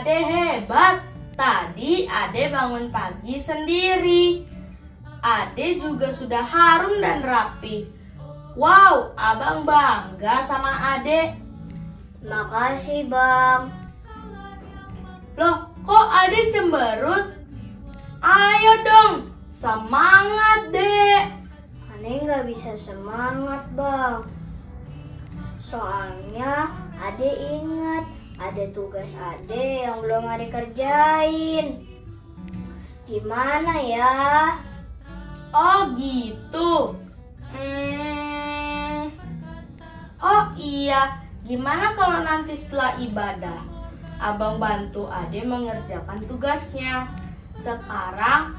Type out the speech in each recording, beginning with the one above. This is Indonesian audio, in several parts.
Ade hebat. Tadi Ade bangun pagi sendiri. Ade juga sudah harum dan rapi. Wow, abang bangga sama Ade. Makasih, Bang. Loh, kok Ade cemberut? Ayo dong, semangat, Dek. Ade nggak bisa semangat, Bang. Soalnya Ade ingat ada tugas Ade yang belum Ade kerjain. Gimana ya? Oh gitu. Oh iya, gimana kalau nanti setelah ibadah abang bantu Ade mengerjakan tugasnya. Sekarang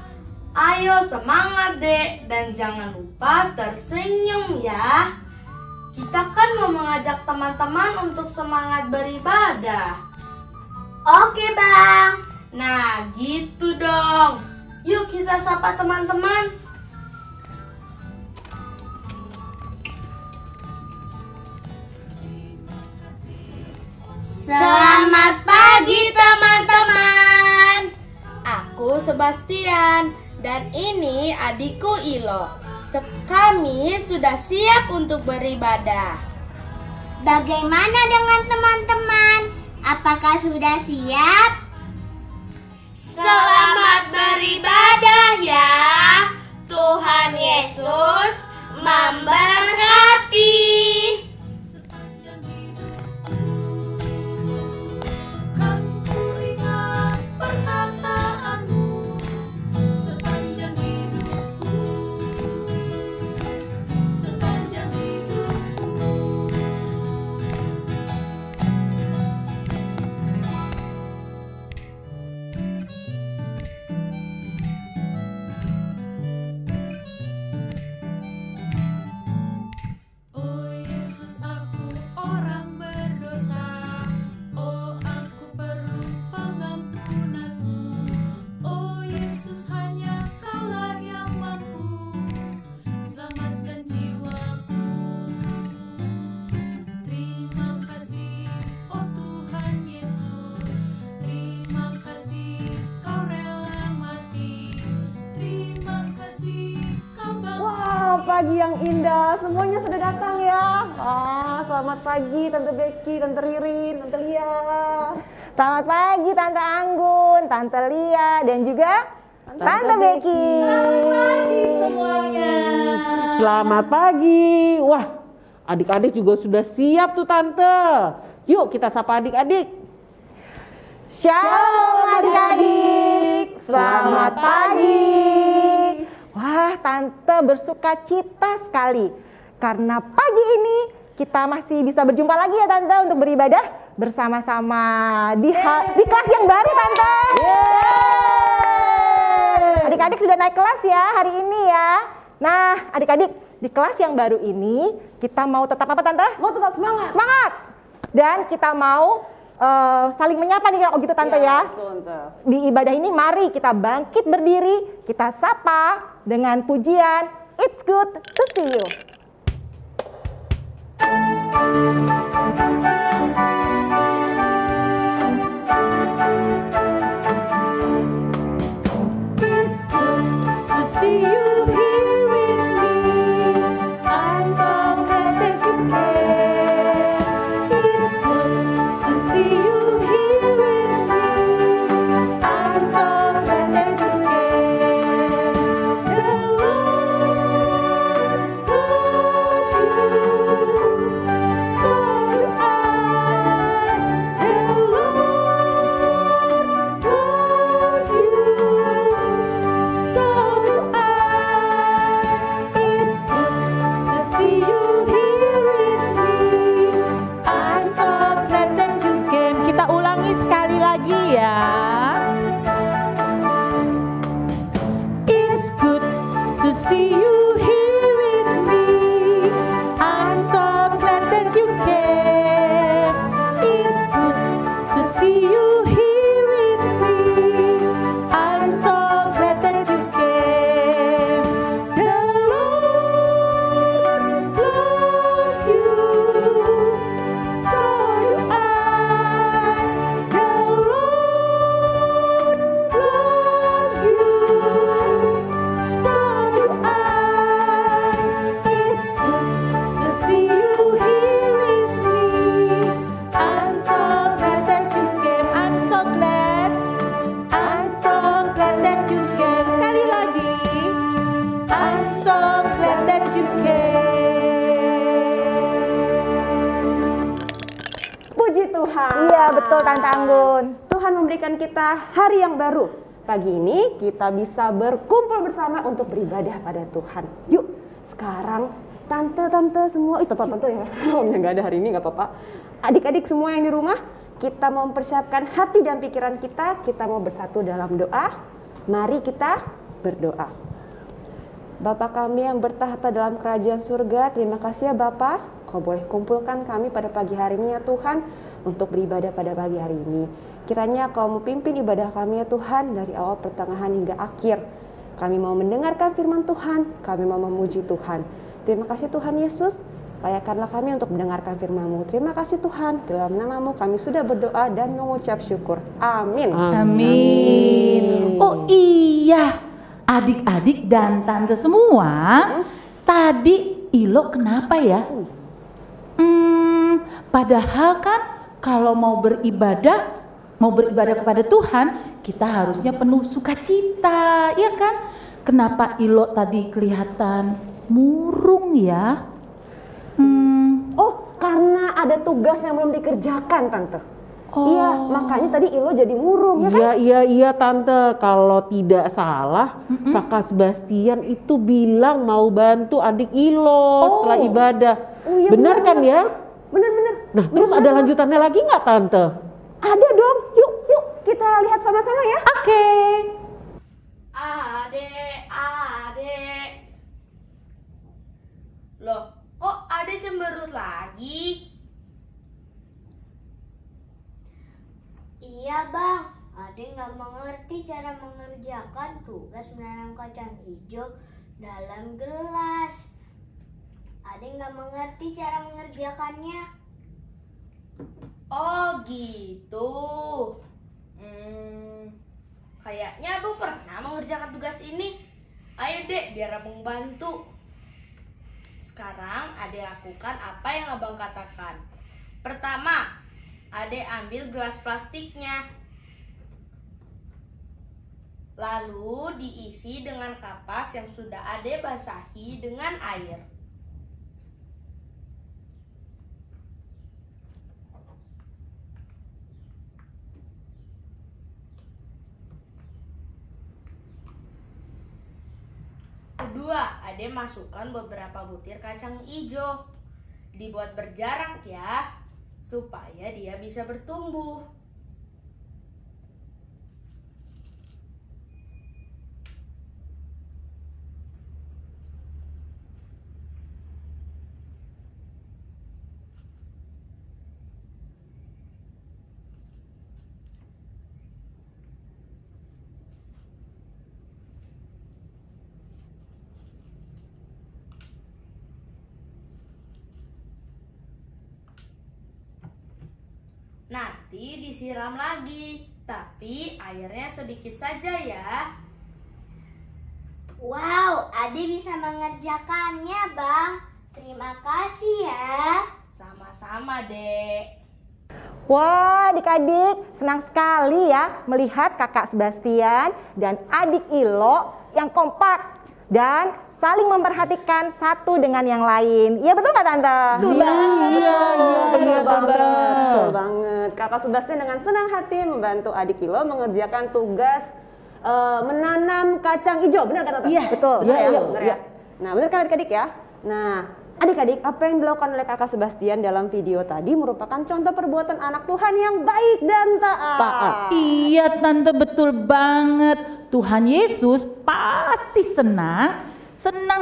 ayo semangat, Dek, dan jangan lupa tersenyum ya. Kita kan mau mengajak teman-teman untuk semangat beribadah. Oke, Bang. Nah, gitu dong. Yuk kita sapa teman-teman. Selamat pagi teman-teman. Aku Sebastian dan ini adikku Ilo. Kami sudah siap untuk beribadah. Bagaimana dengan teman-teman? Apakah sudah siap? Selamat beribadah ya. Tuhan Yesus memberkati. Pagi yang indah, semuanya sudah datang ya. Selamat pagi Tante Becky, Tante Ririn, Tante Lia. Selamat pagi Tante Anggun, Tante Lia, dan juga Tante Becky. Selamat pagi semuanya. Selamat pagi. Wah, adik-adik juga sudah siap tuh Tante. Yuk kita sapa adik-adik. Shalom adik-adik, selamat pagi. Wah, Tante bersuka cita sekali karena pagi ini kita masih bisa berjumpa lagi ya Tante untuk beribadah bersama-sama di kelas yang baru Tante. Adik-adik sudah naik kelas ya hari ini ya. Nah, adik-adik di kelas yang baru ini kita mau tetap apa Tante? Mau tetap semangat. Semangat. Dan kita mau saling menyapa nih kalau gitu Tante ya. Di ibadah ini mari kita bangkit berdiri, kita sapa dengan pujian It's Good to See You. It's good to see you here with me. I'm so glad that you came. It's good to see you here with me. I'm so glad that you came. The Lord loves you. Tuhan. Iya, betul Tante Anggun. Tuhan memberikan kita hari yang baru. Pagi ini kita bisa berkumpul bersama untuk beribadah pada Tuhan. Yuk, sekarang tante-tante semua, tante ya, omnya nggak ada hari ini nggak apa-apa. Adik-adik semua yang di rumah, kita mau mempersiapkan hati dan pikiran kita mau bersatu dalam doa. Mari kita berdoa. Bapa kami yang bertahta dalam kerajaan surga, terima kasih ya Bapa, Kau boleh kumpulkan kami pada pagi hari ini ya Tuhan, untuk beribadah pada pagi hari ini. Kiranya Kau memimpin ibadah kami ya Tuhan, dari awal pertengahan hingga akhir. Kami mau mendengarkan firman Tuhan, kami mau memuji Tuhan. Terima kasih Tuhan Yesus, layakkanlah kami untuk mendengarkan firman-Mu. Terima kasih Tuhan, dalam nama-Mu kami sudah berdoa dan mengucap syukur. Amin. Amin. Oh iya, adik-adik dan tante semua, tadi Ilo kenapa ya? Padahal kan kalau mau beribadah kepada Tuhan, kita harusnya penuh sukacita, ya kan? Kenapa Ilo tadi kelihatan murung ya? Oh, karena ada tugas yang belum dikerjakan Tante. Oh. Iya, makanya tadi Ilo jadi murung ya kan? Iya Tante, kalau tidak salah Kakak Sebastian itu bilang mau bantu adik Ilo setelah ibadah. Oh iya, benar kan ya? Bener-bener. Nah, terus ada lanjutannya lagi nggak Tante? Ada dong, yuk kita lihat sama-sama ya. Oke. Adek. Loh, kok Adek cemberut lagi? Iya bang, Ade nggak mengerti cara mengerjakan tugas menanam kacang hijau dalam gelas. Ade nggak mengerti cara mengerjakannya. Oh gitu. Kayaknya Abang pernah mengerjakan tugas ini. Ayo Dek, biar Abang bantu. Sekarang Ade lakukan apa yang Abang katakan. Pertama, Ade ambil gelas plastiknya. Lalu diisi dengan kapas yang sudah Ade basahi dengan air. Kedua, Ade masukkan beberapa butir kacang hijau. Dibuat berjarak ya, supaya dia bisa bertumbuh. Nanti disiram lagi, tapi airnya sedikit saja ya. Wow, Ade bisa mengerjakannya bang. Terima kasih ya. Sama-sama, Dek. Wah, adik-adik, senang sekali ya melihat kakak Sebastian dan adik Ilo yang kompak dan saling memperhatikan satu dengan yang lain. Iya betul nggak Tante? Betul benar banget. Betul banget. Kakak Sebastian dengan senang hati membantu adik Ilo mengerjakan tugas menanam kacang hijau. Benar kan Tante? Iya, betul. Benar ya? Iya. Benar ya? Nah, benar kan adik-adik ya? Nah, adik-adik, apa yang dilakukan oleh kakak Sebastian dalam video tadi merupakan contoh perbuatan anak Tuhan yang baik dan taat. Iya Tante, betul banget. Tuhan Yesus pasti senang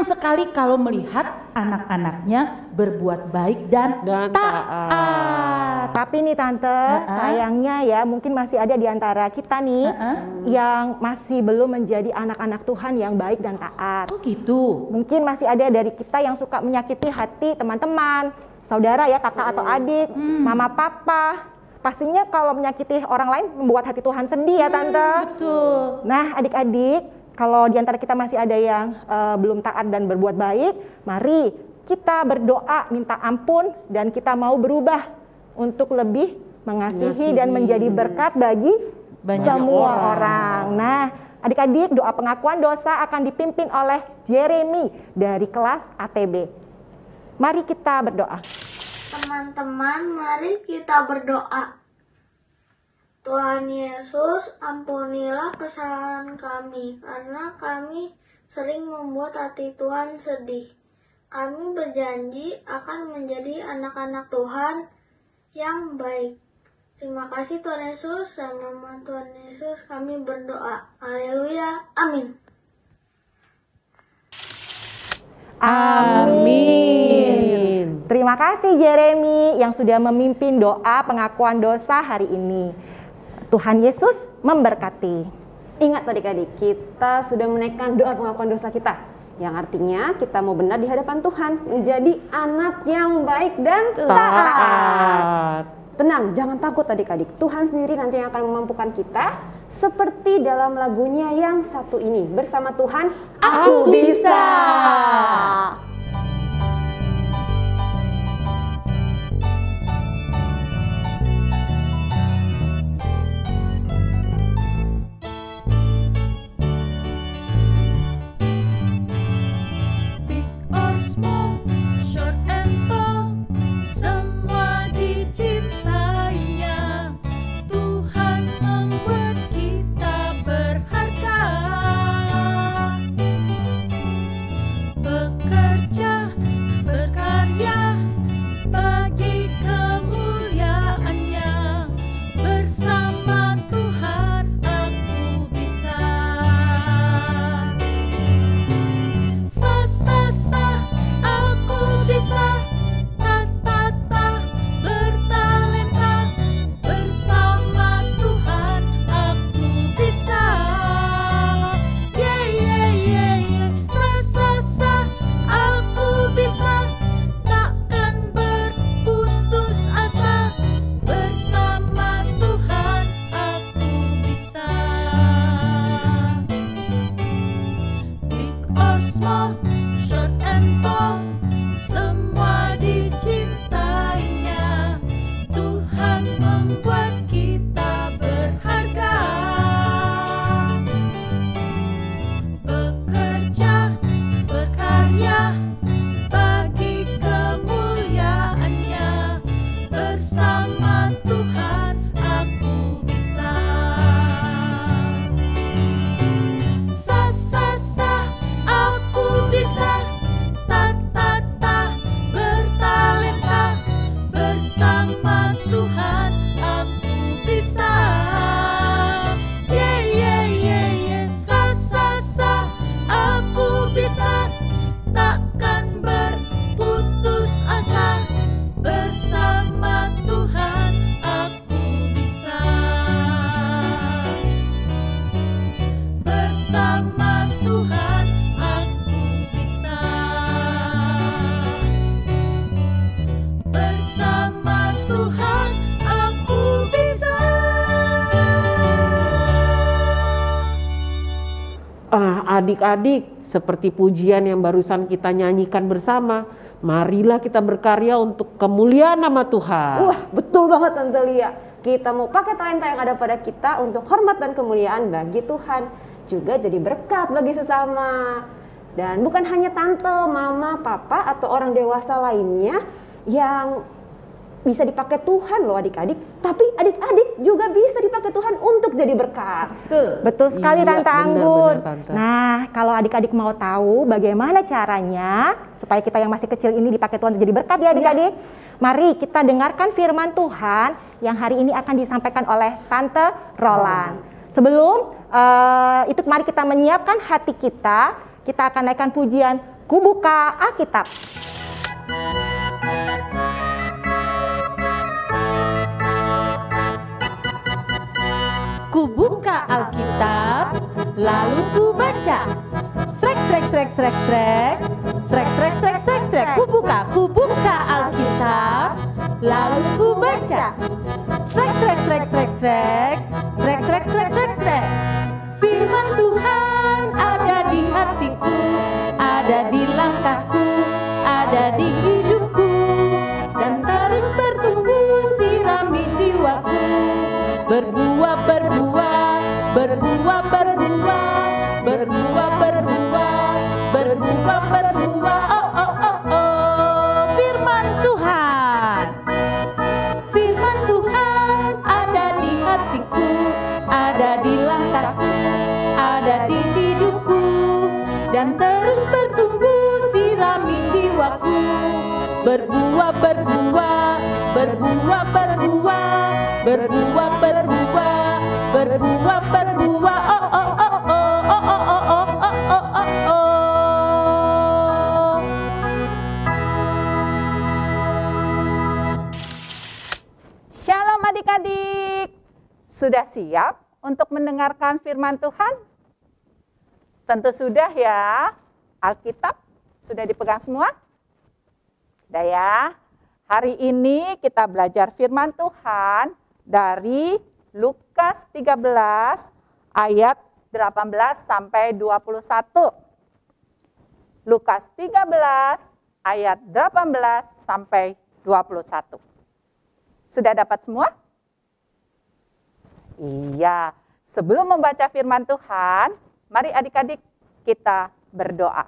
sekali kalau melihat anak-anaknya berbuat baik dan taat. Tapi nih Tante, sayangnya ya mungkin masih ada di antara kita nih yang masih belum menjadi anak-anak Tuhan yang baik dan taat. Oh gitu. Mungkin masih ada dari kita yang suka menyakiti hati teman-teman, saudara ya, kakak atau adik, mama papa. Pastinya kalau menyakiti orang lain membuat hati Tuhan sedih ya Tante. Betul. Nah adik-adik, kalau di antara kita masih ada yang belum taat dan berbuat baik, mari kita berdoa minta ampun dan kita mau berubah untuk lebih mengasihi dan menjadi berkat bagi semua orang. Nah, adik-adik, doa pengakuan dosa akan dipimpin oleh Jeremy dari kelas ATB. Mari kita berdoa. Teman-teman, mari kita berdoa. Tuhan Yesus, ampunilah kesalahan kami, karena kami sering membuat hati Tuhan sedih. Kami berjanji akan menjadi anak-anak Tuhan yang baik. Terima kasih Tuhan Yesus, dan nama Tuhan Yesus kami berdoa. Haleluya, amin. Amin. Terima kasih Jeremy yang sudah memimpin doa pengakuan dosa hari ini. Tuhan Yesus memberkati. Ingat adik-adik, kita sudah menaikkan doa pengakuan dosa kita, yang artinya kita mau benar di hadapan Tuhan, menjadi anak yang baik dan taat. Tenang, jangan takut adik-adik. Tuhan sendiri nanti yang akan memampukan kita, seperti dalam lagunya yang satu ini. Bersama Tuhan, aku bisa. Big or small, short and tall, semua dicintainya. Tuhan membuat kita berharga. Bekerja, berkarya, bagi kemuliaannya. Bersama Tuhan aku bisa. Sa-sa-sa, aku bisa. Ta-ta-ta, bertalenta. Bersama Tuhan aku bisa. Yeah, yeah, yeah, yeah. Sa-sa-sa, aku bisa. Takkan berputus asa. Bersama Tuhan aku bisa. Big or small, short and tall, semua dicintainya. Tuhan membuat kita berharga. Bekerja, berkarya, bagi kemuliaannya. Bersama Tuhan aku bisa. Sa-sa-sa, aku bisa. Ta-ta-ta, bertalenta. Bersama Tuhan aku bisa. Yeah, yeah, yeah, yeah. Sa-sa-sa, aku bisa. Takkan berputus asa. Bersama Tuhan aku bisa. Bersama Tuhan aku bisa. Bersama Tuhan aku bisa. Adik-adik, seperti pujian yang barusan kita nyanyikan bersama, marilah kita berkarya untuk kemuliaan nama Tuhan. Wah, betul banget Tante Lia. Kita mau pakai talenta yang ada pada kita untuk hormat dan kemuliaan bagi Tuhan. Juga jadi berkat bagi sesama. Dan bukan hanya tante, mama, papa, atau orang dewasa lainnya yang bisa dipakai Tuhan loh adik-adik. Tapi adik-adik juga bisa dipakai Tuhan untuk jadi berkat. Betul sekali Iya, Tante benar, Anggun. benar, Tante. Nah, kalau adik-adik mau tahu bagaimana caranya supaya kita yang masih kecil ini dipakai Tuhan untuk jadi berkat ya adik-adik. Mari kita dengarkan firman Tuhan yang hari ini akan disampaikan oleh Tante Roland. Sebelum itu mari kita menyiapkan hati kita. Kita akan naikkan pujian Ku Buka Alkitab. Ku buka Alkitab, lalu ku baca. Srek srek srek srek srek, srek srek srek srek srek. Ku buka Alkitab, lalu ku baca. Srek srek srek srek srek, srek srek srek srek srek. Firman Tuhan ada di hatiku, ada di langkahku, ada di hidupku, dan terus bertumbuh sirami jiwaku. Berbuah, berbuah, berbuah, berbuah, berbuah, berbuah, berbuah, berbuah. Oh, oh, oh, oh. Firman Tuhan. berbuah, berbuah, berbuah, berbuah, berbuah, berbuah, berbuah, berbuah, oh oh oh oh oh oh oh oh oh oh oh. Shalom adik-adik, sudah siap untuk mendengarkan firman Tuhan? Tentu sudah ya. Alkitab sudah dipegang semua? Sudah ya. Hari ini kita belajar firman Tuhan dari Lukas 13 ayat 18 sampai 21. Lukas 13 ayat 18 sampai 21. Sudah dapat semua? Iya. Sebelum membaca firman Tuhan, mari adik-adik kita berdoa.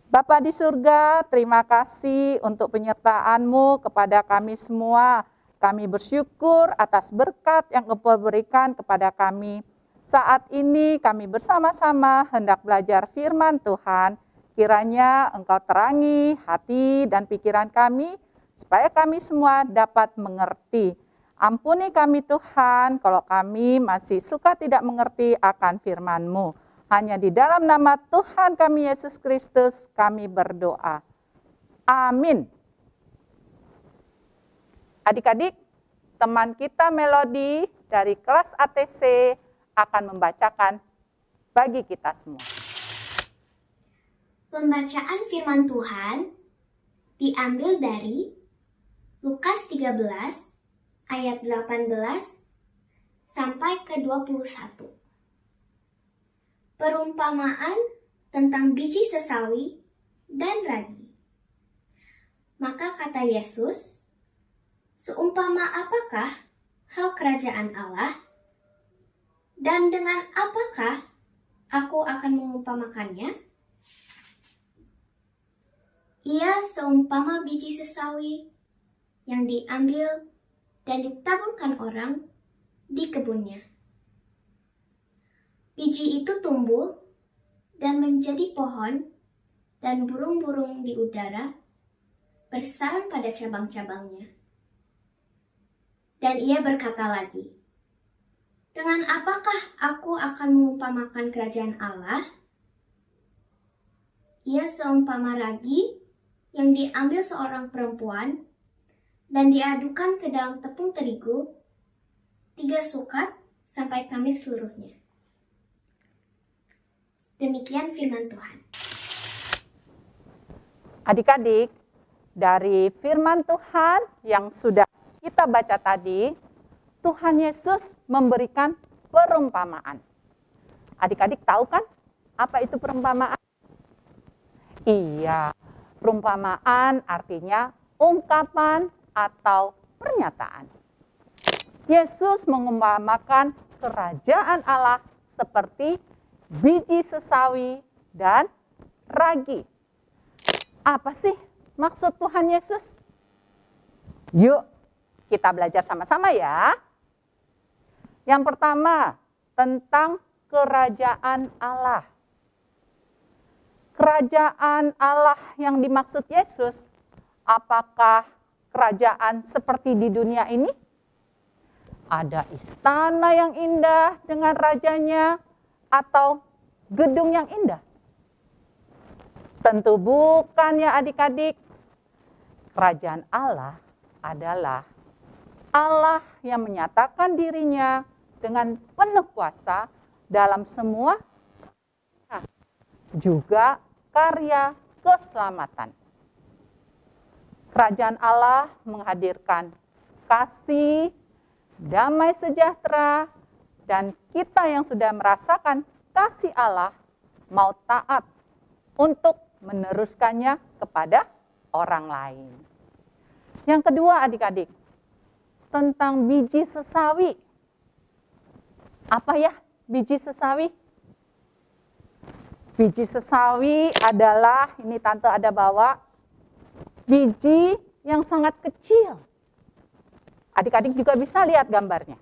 Bapa di surga, terima kasih untuk penyertaan-Mu kepada kami semua. Kami bersyukur atas berkat yang Engkau berikan kepada kami. Saat ini kami bersama-sama hendak belajar firman Tuhan. Kiranya Engkau terangi hati dan pikiran kami, supaya kami semua dapat mengerti. Ampuni kami Tuhan, kalau kami masih suka tidak mengerti akan firman-Mu. Hanya di dalam nama Tuhan kami Yesus Kristus kami berdoa. Amin. Adik-adik, teman kita Melody dari kelas ATC akan membacakan bagi kita semua. Pembacaan firman Tuhan diambil dari Lukas 13 ayat 18 sampai ke 21. Perumpamaan tentang biji sesawi dan ragi. Maka kata Yesus, seumpama apakah hal kerajaan Allah, dan dengan apakah aku akan mengumpamakannya? Ia seumpama biji sesawi yang diambil dan ditaburkan orang di kebunnya. Biji itu tumbuh dan menjadi pohon, dan burung-burung di udara bersarang pada cabang-cabangnya. Dan ia berkata lagi, dengan apakah aku akan mengumpamakan kerajaan Allah? Ia seumpama ragi yang diambil seorang perempuan dan diadukan ke dalam tepung terigu 3 sukat sampai khamir seluruhnya. Demikian firman Tuhan. Adik-adik, dari firman Tuhan yang sudah kita baca tadi, Tuhan Yesus memberikan perumpamaan. Adik-adik tahu kan apa itu perumpamaan? Iya, perumpamaan artinya ungkapan atau pernyataan. Yesus mengumpamakan kerajaan Allah seperti biji sesawi dan ragi. Apa sih maksud Tuhan Yesus? Yuk, kita belajar sama-sama ya. Yang pertama, tentang kerajaan Allah. Kerajaan Allah yang dimaksud Yesus, apakah kerajaan seperti di dunia ini? Ada istana yang indah dengan rajanya, atau gedung yang indah? Tentu bukan ya adik-adik. Kerajaan Allah adalah Allah yang menyatakan dirinya dengan penuh kuasa dalam semua juga karya keselamatan. Kerajaan Allah menghadirkan kasih, damai sejahtera, dan kita yang sudah merasakan kasih Allah mau taat untuk meneruskannya kepada orang lain. Yang kedua adik-adik, tentang biji sesawi. Apa ya biji sesawi? Biji sesawi adalah, ini tante ada bawa, biji yang sangat kecil. Adik-adik juga bisa lihat gambarnya.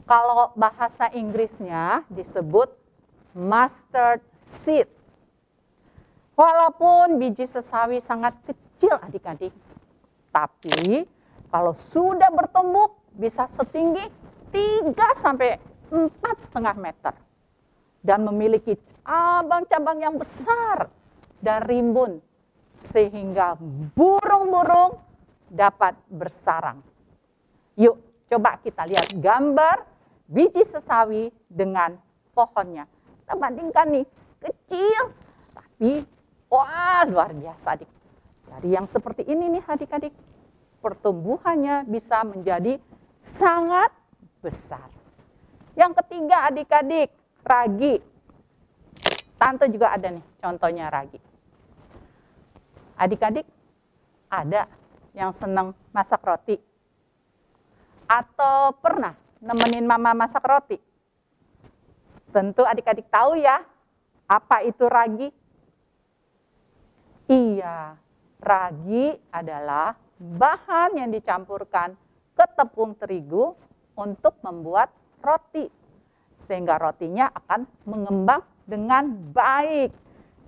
Kalau bahasa Inggrisnya disebut mustard seed. Walaupun biji sesawi sangat kecil adik-adik, tapi kalau sudah bertumbuh bisa setinggi 3-4,5 meter. Dan memiliki cabang-cabang yang besar dan rimbun sehingga burung-burung dapat bersarang. Yuk coba kita lihat gambar biji sesawi dengan pohonnya. Kita bandingkan nih, kecil tapi wah luar biasa adik. Dari yang seperti ini nih adik-adik, pertumbuhannya bisa menjadi sangat besar. Yang ketiga adik-adik, ragi. Tante juga ada nih contohnya ragi. Adik-adik, ada yang senang masak roti? Atau pernah nemenin mama masak roti? Tentu adik-adik tahu ya, apa itu ragi? Iya, ragi adalah bahan yang dicampurkan ke tepung terigu untuk membuat roti. Sehingga rotinya akan mengembang dengan baik.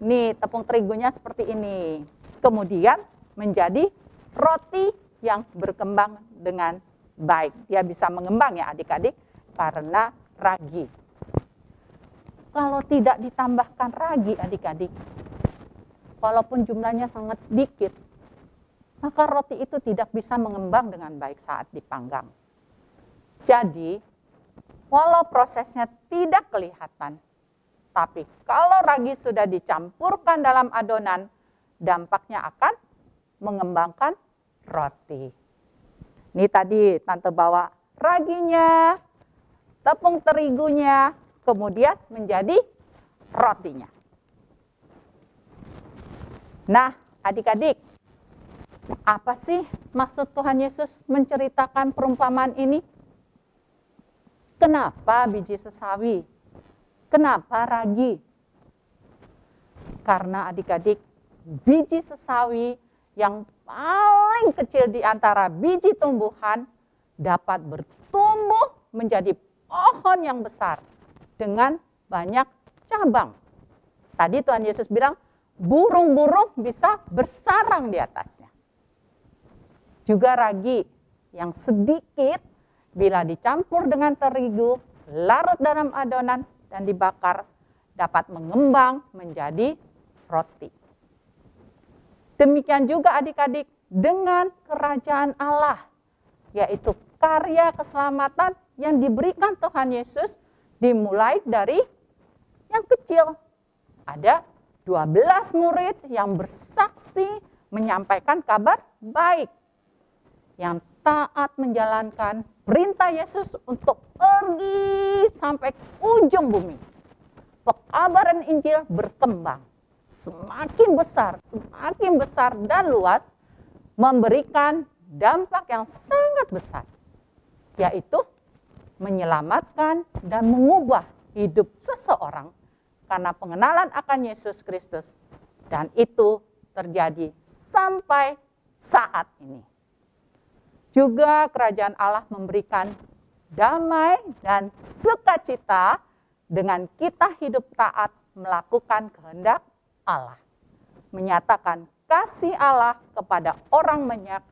Nih, tepung terigunya seperti ini. Kemudian menjadi roti yang berkembang dengan baik. Dia bisa mengembang ya adik-adik karena ragi. Kalau tidak ditambahkan ragi adik-adik, walaupun jumlahnya sangat sedikit, maka roti itu tidak bisa mengembang dengan baik saat dipanggang. Jadi, walau prosesnya tidak kelihatan, tapi kalau ragi sudah dicampurkan dalam adonan, dampaknya akan mengembangkan roti. Ini tadi Tante bawa raginya, tepung terigunya, kemudian menjadi rotinya. Nah, adik-adik, apa sih maksud Tuhan Yesus menceritakan perumpamaan ini? Kenapa biji sesawi? Kenapa ragi? Karena adik-adik, biji sesawi yang paling kecil di antara biji tumbuhan dapat bertumbuh menjadi pohon yang besar dengan banyak cabang. Tadi Tuhan Yesus bilang, burung-burung bisa bersarang di atasnya. Juga ragi yang sedikit bila dicampur dengan terigu, larut dalam adonan dan dibakar, dapat mengembang menjadi roti. Demikian juga adik-adik dengan kerajaan Allah, yaitu karya keselamatan yang diberikan Tuhan Yesus dimulai dari yang kecil. Ada 12 murid yang bersaksi menyampaikan kabar baik, yang taat menjalankan perintah Yesus untuk pergi sampai ke ujung bumi. Pekabaran Injil berkembang semakin besar dan luas, memberikan dampak yang sangat besar, yaitu menyelamatkan dan mengubah hidup seseorang karena pengenalan akan Yesus Kristus. Dan itu terjadi sampai saat ini. Juga kerajaan Allah memberikan damai dan sukacita dengan kita hidup taat melakukan kehendak Allah. Menyatakan kasih Allah kepada orang banyak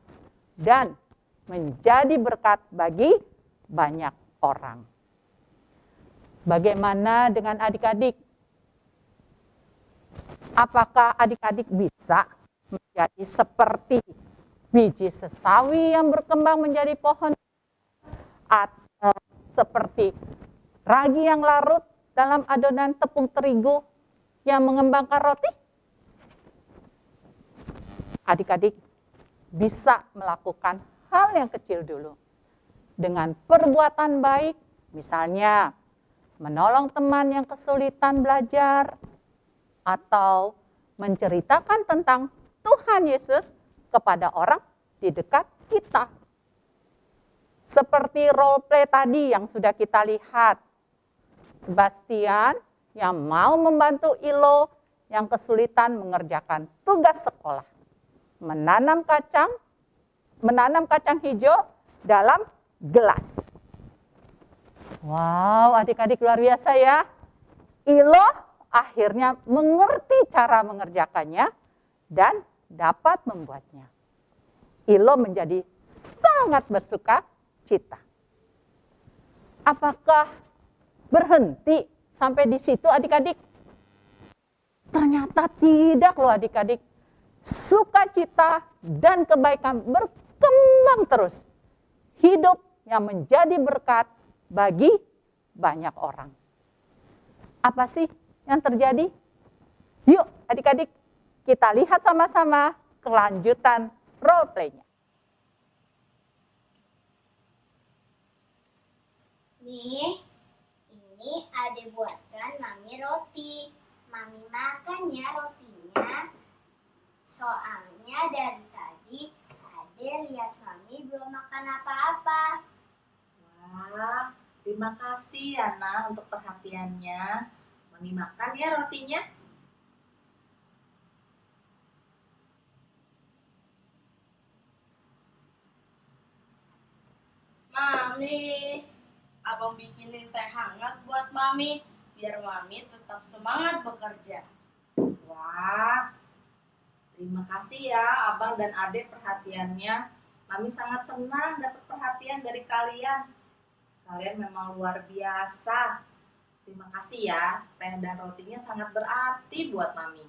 dan menjadi berkat bagi banyak orang. Bagaimana dengan adik-adik? Apakah adik-adik bisa menjadi seperti biji sesawi yang berkembang menjadi pohon, atau seperti ragi yang larut dalam adonan tepung terigu yang mengembangkan roti? Adik-adik bisa melakukan hal yang kecil dulu dengan perbuatan baik, misalnya menolong teman yang kesulitan belajar, atau menceritakan tentang Tuhan Yesus kepada orang di dekat kita. Seperti role play tadi yang sudah kita lihat. Sebastian yang mau membantu Ilo yang kesulitan mengerjakan tugas sekolah. Menanam kacang hijau dalam gelas. Wow, adik-adik luar biasa ya. Ilo akhirnya mengerti cara mengerjakannya dan dapat membuatnya. Ilo menjadi sangat bersuka cita. Apakah berhenti sampai di situ adik-adik? Ternyata tidak loh adik-adik. Sukacita dan kebaikan berkembang terus. Hidup yang menjadi berkat bagi banyak orang. Apa sih yang terjadi? Yuk adik-adik, kita lihat sama-sama kelanjutan role play-nya. Nih, ini Ade buatkan Mami roti. Mami makan ya rotinya. Soalnya dari tadi Ade lihat Mami belum makan apa-apa. Wah, terima kasih Yana untuk perhatiannya. Mami makan ya rotinya. Mami, abang bikinin teh hangat buat Mami, biar Mami tetap semangat bekerja. Wah, terima kasih ya Abang dan Ade perhatiannya. Mami sangat senang dapat perhatian dari kalian. Kalian memang luar biasa. Terima kasih ya, teh dan rotinya sangat berarti buat Mami.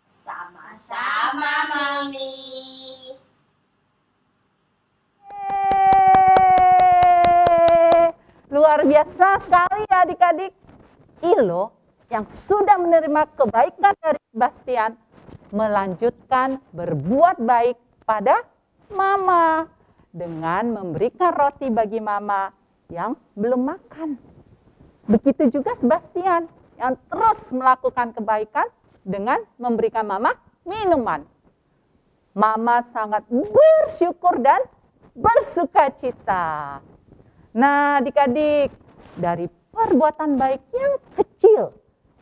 Sama-sama, Mami. Luar biasa sekali ya adik-adik. Ilo yang sudah menerima kebaikan dari Sebastian melanjutkan berbuat baik pada Mama dengan memberikan roti bagi Mama yang belum makan. Begitu juga Sebastian yang terus melakukan kebaikan dengan memberikan Mama minuman. Mama sangat bersyukur dan bersukacita. Nah adik-adik, dari perbuatan baik yang kecil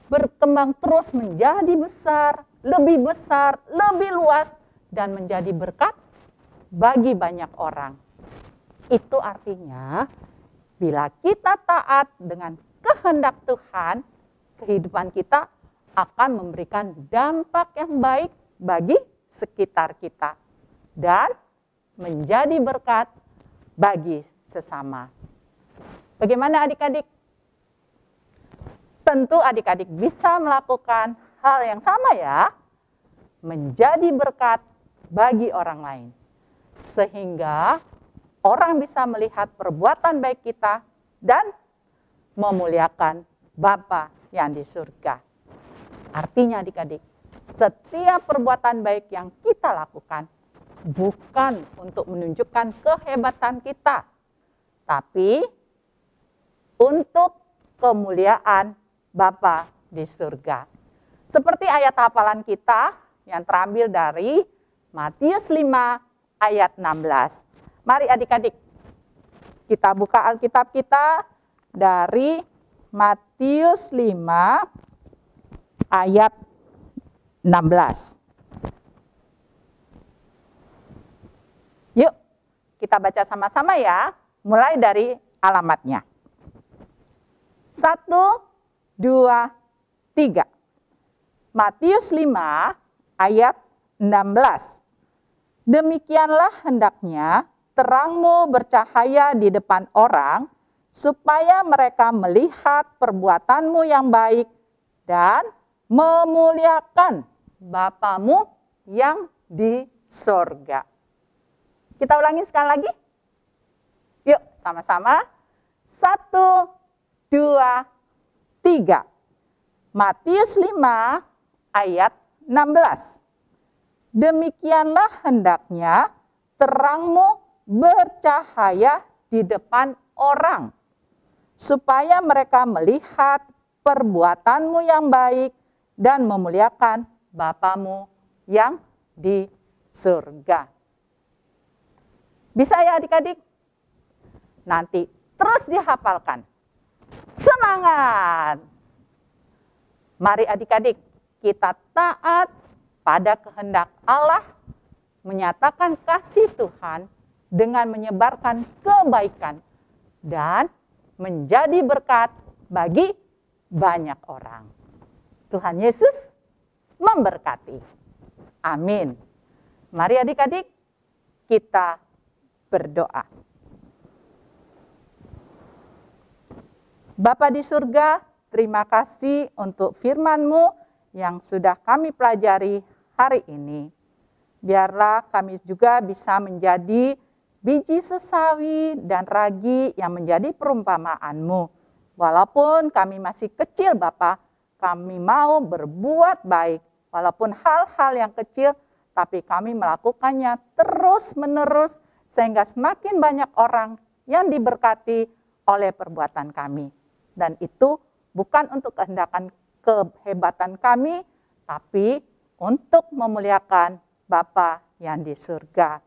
berkembang terus menjadi besar, lebih luas, dan menjadi berkat bagi banyak orang. Itu artinya bila kita taat dengan kehendak Tuhan, kehidupan kita akan memberikan dampak yang baik bagi sekitar kita dan menjadi berkat bagi sesama. Bagaimana adik-adik? Tentu adik-adik bisa melakukan hal yang sama ya, menjadi berkat bagi orang lain. Sehingga orang bisa melihat perbuatan baik kita dan memuliakan Bapa yang di surga. Artinya adik-adik, setiap perbuatan baik yang kita lakukan bukan untuk menunjukkan kehebatan kita, tapi untuk kemuliaan Bapa di surga. Seperti ayat hafalan kita yang terambil dari Matius 5 ayat 16. Mari adik-adik, kita buka Alkitab kita dari Matius 5 ayat 16. Yuk, kita baca sama-sama ya, mulai dari alamatnya. 1, 2, 3. Matius 5 ayat 16. Demikianlah hendaknya terangmu bercahaya di depan orang, supaya mereka melihat perbuatanmu yang baik dan memuliakan Bapamu yang di sorga. Kita ulangi sekali lagi. Yuk, sama-sama. 1, 2, 3. Matius 5 ayat 16. Demikianlah hendaknya terangmu bercahaya di depan orang, supaya mereka melihat perbuatanmu yang baik dan memuliakan Bapamu yang di surga. Bisa ya adik-adik? Nanti terus dihafalkan. Semangat! Mari adik-adik, kita taat pada kehendak Allah, menyatakan kasih Tuhan dengan menyebarkan kebaikan dan menjadi berkat bagi banyak orang. Tuhan Yesus memberkati. Amin. Mari adik-adik kita berdoa. Bapa di surga, terima kasih untuk firman-Mu yang sudah kami pelajari hari ini. Biarlah kami juga bisa menjadi biji sesawi dan ragi yang menjadi perumpamaan-Mu. Walaupun kami masih kecil Bapa, kami mau berbuat baik. Walaupun hal-hal yang kecil, tapi kami melakukannya terus-menerus sehingga semakin banyak orang yang diberkati oleh perbuatan kami. Dan itu bukan untuk kehebatan kami, tapi untuk memuliakan Bapa yang di surga.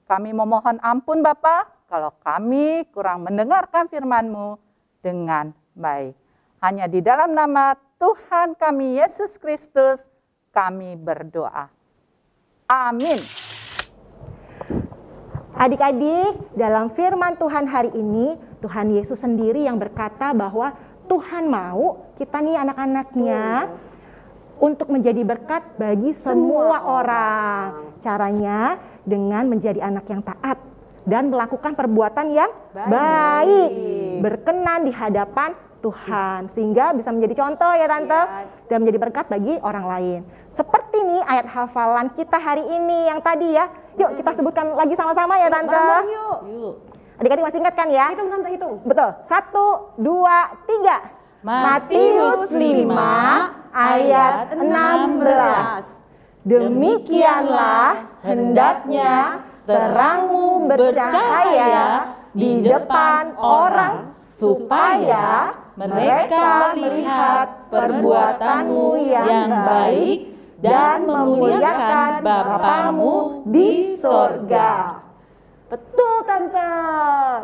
Kami memohon ampun Bapa, kalau kami kurang mendengarkan firman-Mu dengan baik. Hanya di dalam nama Tuhan kami Yesus Kristus, kami berdoa. Amin. Adik-adik, dalam firman Tuhan hari ini, Tuhan Yesus sendiri yang berkata bahwa Tuhan mau kita nih anak-anaknya untuk menjadi berkat bagi semua orang. Caranya dengan menjadi anak yang taat dan melakukan perbuatan yang baik, berkenan di hadapan Tuhan, sehingga bisa menjadi contoh ya Tante, dan menjadi berkat bagi orang lain. Seperti nih ayat hafalan kita hari ini yang tadi ya. Yuk kita sebutkan lagi sama-sama ya Tante. Yuk. Adik-adik masih ingat kan ya? Hitung Tante, hitung. Betul. 1, 2, 3. Matius 5 ayat 16. Demikianlah hendaknya terangmu bercahaya di depan orang, supaya mereka melihat perbuatanmu yang baik dan memuliakan Bapamu di sorga. Betul Tante.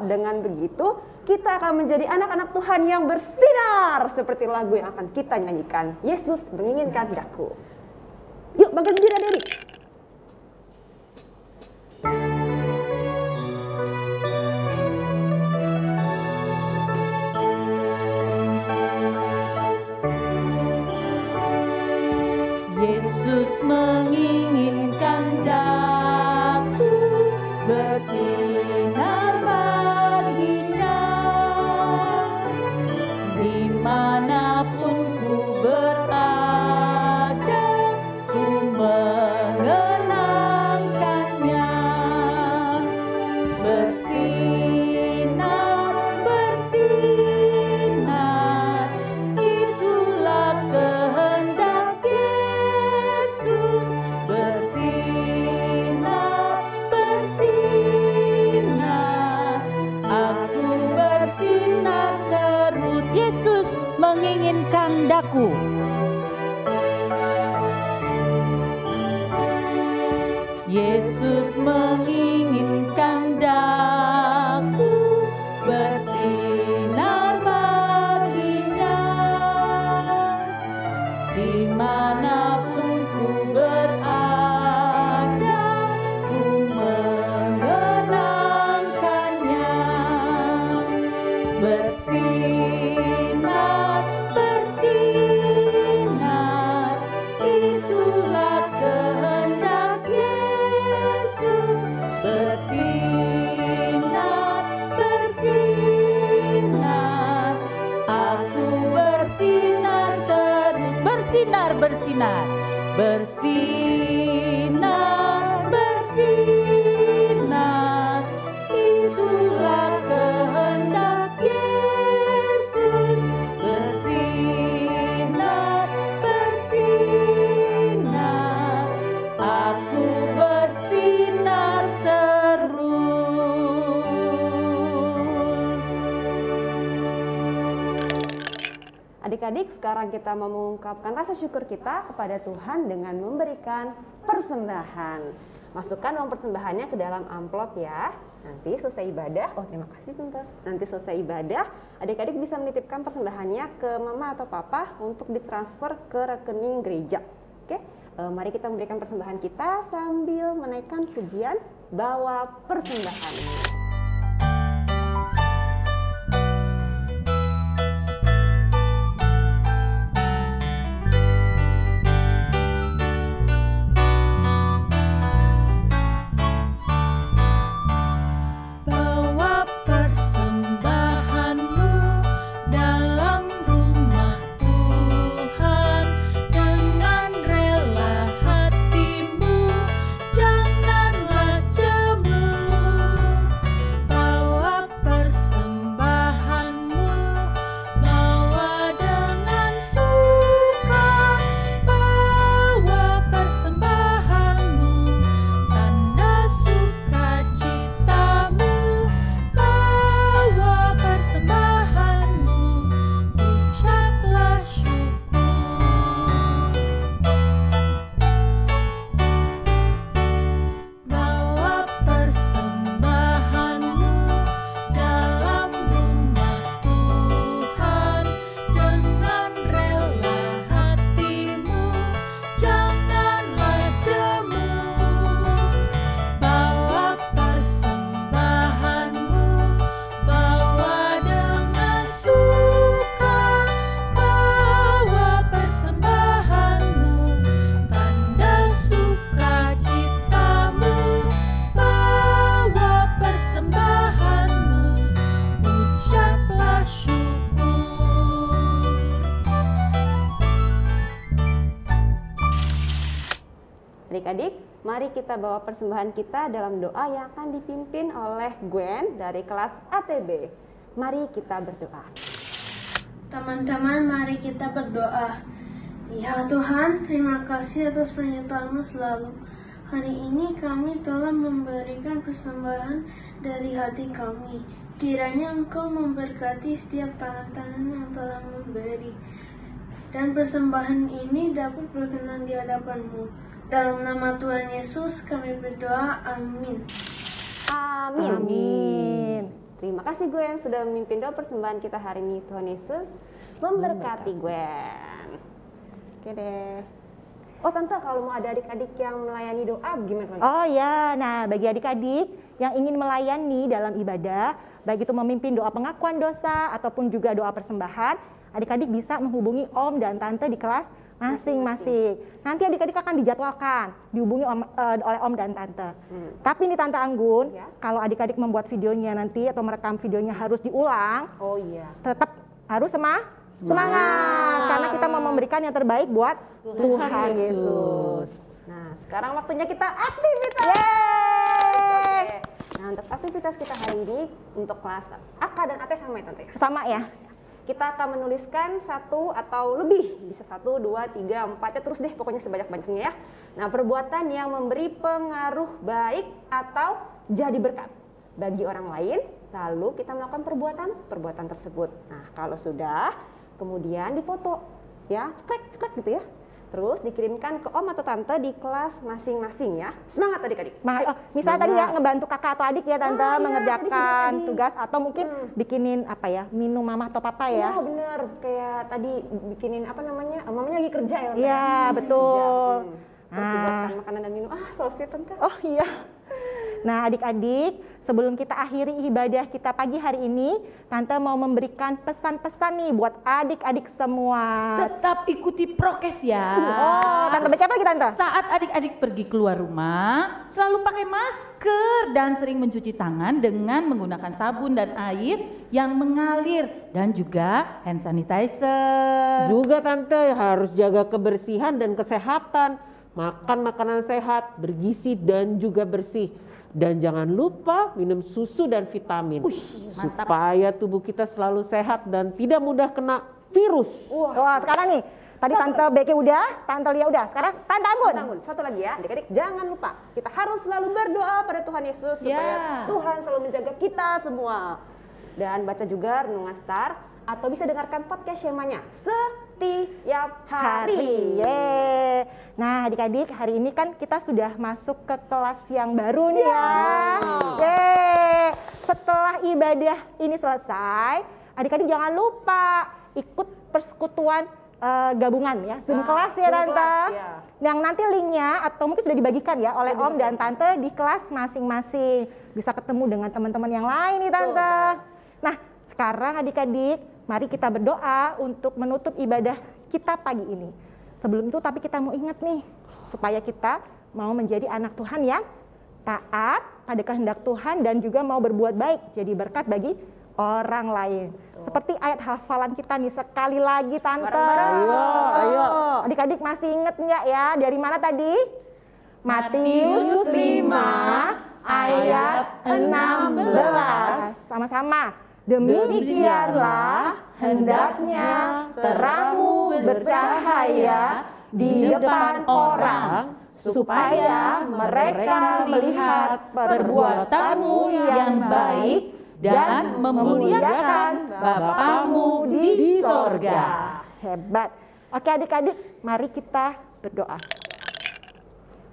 Dengan begitu kita akan menjadi anak-anak Tuhan yang bersinar seperti lagu yang akan kita nyanyikan. Yesus menginginkan daku. Yuk bangkit berdiri adik-adik. Yesus menginginkan daku bersinar baginya, dimanapun ku berada, ku mengenangkannya. Bersinar, bersinar, itulah kehendak Yesus. Bersinar, bersinar, aku bersinar terus. Yesus menginginkan daku. Yesus menginginkan daku bersinar baginya, dimanapun ku berada, ku mengenangkannya. Bersinar, bersinar, itulah kehendak Yesus. Bersinar, bersinar, aku bersinar terus. Bersinar, bersinar, bersinar, bersinar, itulah kehendak Yesus. Bersinar, bersinar, aku bersinar terus. Adik-adik, sekarang kita mau mengungkapkan rasa syukur kita kepada Tuhan dengan memberikan persembahan. Masukkan uang persembahannya ke dalam amplop ya. Nanti selesai ibadah, terima kasih Tante. Nanti selesai ibadah, adik-adik bisa menitipkan persembahannya ke mama atau papa untuk ditransfer ke rekening gereja. Oke, mari kita memberikan persembahan kita sambil menaikkan pujian bawa persembahan. Adik-adik, mari kita bawa persembahan kita dalam doa yang akan dipimpin oleh Gwen dari kelas ATB. Mari kita berdoa. Teman-teman, mari kita berdoa. Ya Tuhan, terima kasih atas penyertaan-Mu selalu. Hari ini kami telah memberikan persembahan dari hati kami. Kiranya Engkau memberkati setiap tangan-tangan yang telah memberi. Dan persembahan ini dapat berkenan di hadapan-Mu. Dalam nama Tuhan Yesus kami berdoa. Amin. Amin. Amin. Terima kasih Gwen sudah memimpin doa persembahan kita hari ini. Tuhan Yesus memberkati Gwen. Oke deh. Oh Tante, kalau mau ada adik-adik yang melayani doa gimana? Oh ya, nah bagi adik-adik yang ingin melayani dalam ibadah, baik itu memimpin doa pengakuan dosa ataupun juga doa persembahan, adik-adik bisa menghubungi Om dan Tante di kelas masing-masing. Nanti adik-adik akan dijadwalkan, dihubungi oleh Om dan Tante. Tapi nih Tante Anggun, kalau adik-adik membuat videonya nanti atau merekam videonya harus diulang, Oh iya. tetap harus semangat karena kita mau memberikan yang terbaik buat Tuhan Yesus. Nah, sekarang waktunya kita aktivitas. Yeay! Oke. Nah, untuk aktivitas kita hari ini untuk kelas AK dan AT sama ya Tante? Sama ya. Kita akan menuliskan satu atau lebih, bisa 1, 2, 3, 4, ya terus deh pokoknya sebanyak-banyaknya ya. Nah, perbuatan yang memberi pengaruh baik atau jadi berkat bagi orang lain, lalu kita melakukan perbuatan tersebut. Nah, kalau sudah, kemudian difoto ya, ceklek gitu ya. Terus dikirimkan ke Om atau Tante di kelas masing-masing ya. Semangat adik-adik. Semangat. Oh, misalnya tadi ya ngebantu kakak atau adik ya Tante Oh, iya, mengerjakan tadi. tugas atau mungkin bikinin apa ya, minum mama atau papa ya. Iya bener, kayak tadi bikinin apa namanya, mamanya lagi kerja ya. Tante? Iya, betul. Terus dibuatkan makanan dan minum, so sweet Tante. Oh iya. Nah adik-adik, sebelum kita akhiri ibadah kita pagi hari ini, Tante mau memberikan pesan-pesan nih buat adik-adik semua. Tetap ikuti prokes ya. Oh, Tante baca apa lagi Tante? Saat adik-adik pergi keluar rumah, selalu pakai masker dan sering mencuci tangan dengan menggunakan sabun dan air yang mengalir dan juga hand sanitizer. Juga Tante harus jaga kebersihan dan kesehatan. Makan makanan sehat, bergizi dan juga bersih. Dan jangan lupa minum susu dan vitamin. Mantap. Supaya tubuh kita selalu sehat dan tidak mudah kena virus. Wah sekarang nih, tadi Tante Becky udah, Tante Lia udah, sekarang Tante Anggun. Tanggung, satu lagi ya adik-adik, jangan lupa kita harus selalu berdoa pada Tuhan Yesus supaya Tuhan selalu menjaga kita semua. Dan baca juga Renungan Star atau bisa dengarkan podcast Shemanya setiap hari. Yeay. Nah adik-adik, hari ini kan kita sudah masuk ke kelas yang baru nih ya. Yeay. Setelah ibadah ini selesai, adik-adik jangan lupa ikut persekutuan gabungan ya, Zoom kelas ya Zoom Tante. kelas, ya. Yang nanti linknya atau mungkin sudah dibagikan ya oleh Om dan Tante di kelas masing-masing. Bisa ketemu dengan teman-teman yang lain nih Tante. Nah sekarang adik-adik, mari kita berdoa untuk menutup ibadah kita pagi ini. Sebelum itu tapi kita mau ingat nih, supaya kita mau menjadi anak Tuhan yang taat pada kehendak Tuhan dan juga mau berbuat baik, jadi berkat bagi orang lain. Seperti ayat hafalan kita nih, sekali lagi Tante. Ayo. Adik-adik masih inget nggak ya, dari mana tadi? Matius 5 ayat 16. Sama-sama. Demikianlah hendaknya terangmu bercahaya di depan orang, supaya mereka melihat perbuatanmu yang baik dan memuliakan Bapamu di sorga. Hebat. Oke adik-adik, mari kita berdoa.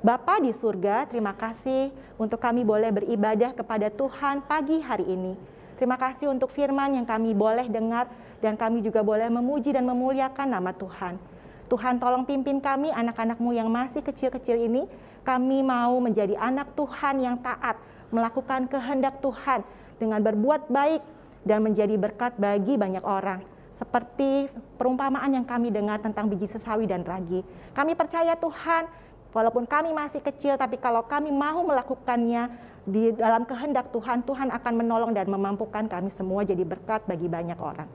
Bapa di surga, terima kasih untuk kami boleh beribadah kepada Tuhan pagi hari ini. Terima kasih untuk firman yang kami boleh dengar dan kami juga boleh memuji dan memuliakan nama Tuhan. Tuhan tolong pimpin kami anak-anak-Mu yang masih kecil-kecil ini. Kami mau menjadi anak Tuhan yang taat, melakukan kehendak Tuhan dengan berbuat baik dan menjadi berkat bagi banyak orang. Seperti perumpamaan yang kami dengar tentang biji sesawi dan ragi. Kami percaya Tuhan, walaupun kami masih kecil, tapi kalau kami mau melakukannya di dalam kehendak Tuhan, Tuhan akan menolong dan memampukan kami semua jadi berkat bagi banyak orang.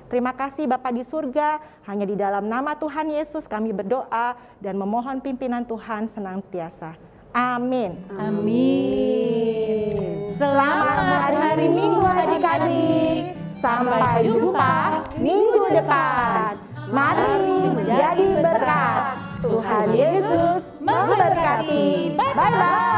Terima kasih Bapa di surga, hanya di dalam nama Tuhan Yesus kami berdoa dan memohon pimpinan Tuhan senantiasa. Amin. Amin. Selamat hari Minggu adik-adik. Sampai jumpa minggu depan. Mari menjadi berkat. Tuhan Yesus memberkati. Bye-bye.